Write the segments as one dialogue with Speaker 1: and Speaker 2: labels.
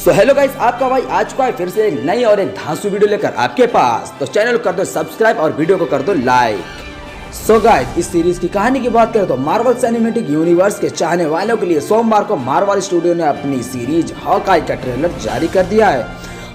Speaker 1: So hello guys, आपका भाई आ चुका है फिर से एक नई और एक धांसू वीडियो लेकर आपके पास। तो चैनल को कर दो सब्सक्राइब और वीडियो को कर दो लाइक। सो गाइस, इस सीरीज की कहानी की बात करें तो मार्वल सिनेमैटिक यूनिवर्स के चाहने वालों के लिए सोमवार को मार्वल स्टूडियो ने अपनी सीरीज हॉकाई का ट्रेलर जारी कर दिया है।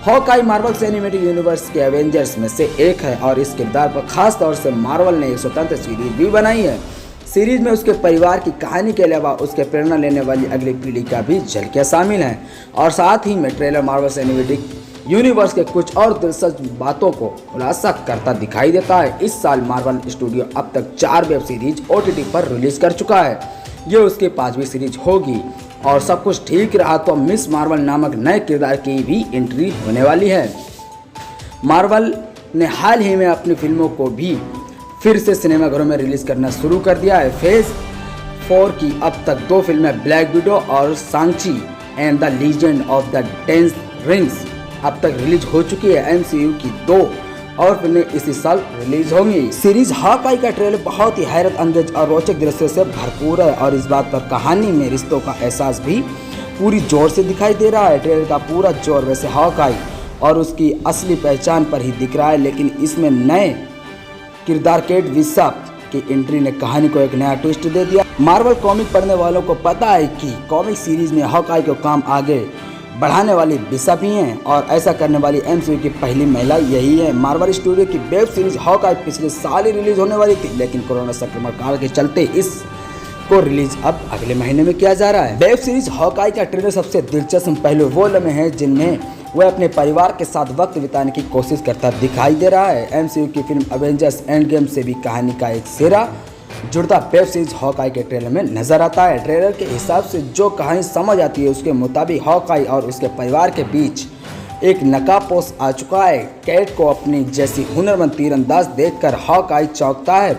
Speaker 1: हॉकाई मार्वल सिनेमैटिक यूनिवर्स के एवेंजर्स में से एक है और इस किरदार पर खास तौर से मार्वल ने एक स्वतंत्र सीरीज भी बनाई है। सीरीज में उसके परिवार की कहानी के अलावा उसके प्रेरणा लेने वाली अगली पीढ़ी का भी झलकियां शामिल हैं और साथ ही में ट्रेलर मार्वल सिनेमैटिक यूनिवर्स के कुछ और दिलचस्प बातों को खुलासा करता दिखाई देता है। इस साल मार्वल स्टूडियो अब तक 4 वेब सीरीज OTT पर रिलीज कर चुका है। ये उसकी 5वीं सीरीज होगी और सब कुछ ठीक रहा तो मिस मार्वल नामक नए किरदार की भी एंट्री होने वाली है। मार्वल ने हाल ही में अपनी फिल्मों को भी फिर से सिनेमाघरों में रिलीज करना शुरू कर दिया है। फेज 4 की अब तक 2 फिल्में ब्लैक विडो और Sanchi and the legend of the 10 rings अब तक रिलीज हो चुकी है। MCU की 2 और फिल्में इसी साल रिलीज होंगी। सीरीज हॉकाई का ट्रेलर बहुत ही हैरत अंगेज और रोचक दृश्य से भरपूर है और इस बात पर कहानी में रिश्तों का एहसास भी पूरी जोर से दिखाई दे रहा है। ट्रेलर का पूरा जोर वैसे हॉकाई और उसकी असली पहचान पर ही दिख रहा है, लेकिन इसमें नए किरदार केट बिशप की एंट्री ने कहानी को एक नया ट्विस्ट दे दिया। मार्वल कॉमिक पढ़ने वालों को पता है कि कॉमिक सीरीज में हॉकाई को काम आगे बढ़ाने वाली बिशप ही हैं और ऐसा करने वाली MCU की पहली महिला यही है। मार्वल स्टूडियो की वेब सीरीज हॉकाई पिछले साल ही रिलीज होने वाली थी, लेकिन कोरोना संक्रमण काल के चलते इसको रिलीज अब अगले महीने में किया जा रहा है। वेब सीरीज हॉकाई का ट्रेलर सबसे दिलचस्प पहलू वो लम्हे हैं जिनमें वह अपने परिवार के साथ वक्त बिताने की कोशिश करता दिखाई दे रहा है। MCU की फिल्म अवेंजर्स एंड गेम से भी कहानी का एक सिरा जुड़ता वेब सीरीज हॉकाई के ट्रेलर में नजर आता है। ट्रेलर के हिसाब से जो कहानी समझ आती है उसके मुताबिक हॉकाई और उसके परिवार के बीच एक नकाबपोश आ चुका है। कैट को अपनी जैसी हुनरमंद तीरंदाज देखकर हॉकाई चौंकता है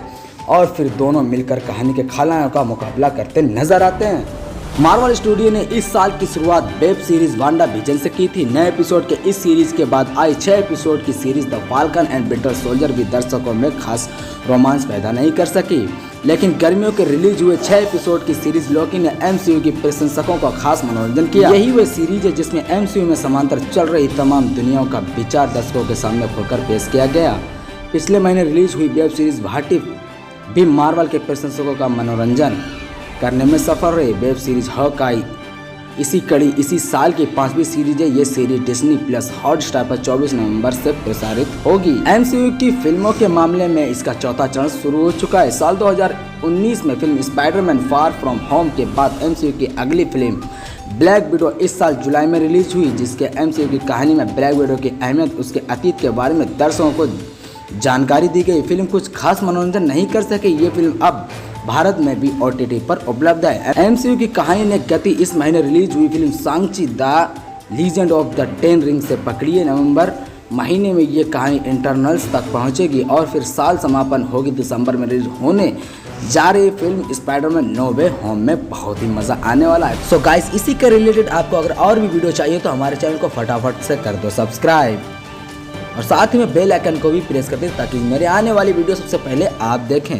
Speaker 1: और फिर दोनों मिलकर कहानी के खलनायकों का मुकाबला करते नजर आते हैं। मार्वल स्टूडियो ने इस साल की शुरुआत वेब सीरीज वांडा विजन से की थी। नए एपिसोड के इस सीरीज के बाद आई 6 एपिसोड की series the falcon and winter soldier भी दर्शकों में खास रोमांच पैदा नहीं कर सकी, लेकिन गर्मियों के रिलीज हुए 6 एपिसोड की सीरीज लोकी ने MCU की प्रशंसकों का खास मनोरंजन किया। यही वह सीरीज है जिसमें MCU में समांतर चल रही तमाम दुनियाओं का विचार दर्शकों के सामने खोलकर पेश किया गया। पिछले महीने रिलीज हुई वेब सीरीज व्हाट इफ भी मार्वल के प्रशंसकों का मनोरंजन करने में सफल रही। वेब सीरीज हॉकाई इसी साल की 5वीं सीरीज है। ये सीरीज डिज्नी प्लस हॉटस्टार पर 24 नवंबर से प्रसारित होगी। MCU की फिल्मों के मामले में इसका चौथा चरण शुरू हो चुका है। साल 2019 में film Spiderman far from home के बाद MCU की अगली फिल्म ब्लैक विडो इस साल जुलाई में रिलीज हुई, जिसके MCU की कहानी में ब्लैक विडो की अहमियत उसके अतीत के बारे में दर्शकों को जानकारी दी गई। फिल्म कुछ खास मनोरंजन नहीं कर सकी। ये फिल्म अब भारत में भी OTT पर उपलब्ध है। MCU की कहानी ने गति इस महीने रिलीज हुई film Sanchi the legend of the 10 ring से पकड़ी है। नवंबर महीने में ये कहानी इंटरनल्स तक पहुंचेगी और फिर साल समापन होगी। दिसंबर में रिलीज होने जा रही फिल्म स्पाइडरमैन नो वे होम में बहुत ही मजा आने वाला है। सो गाइस, इसी के रिलेटेड आपको अगर और भी वीडियो चाहिए तो हमारे चैनल को फटाफट से कर दो सब्सक्राइब और साथ ही में बेल आइकन को भी प्रेस कर दें ताकि मेरे आने वाली वीडियो सबसे पहले आप देखें।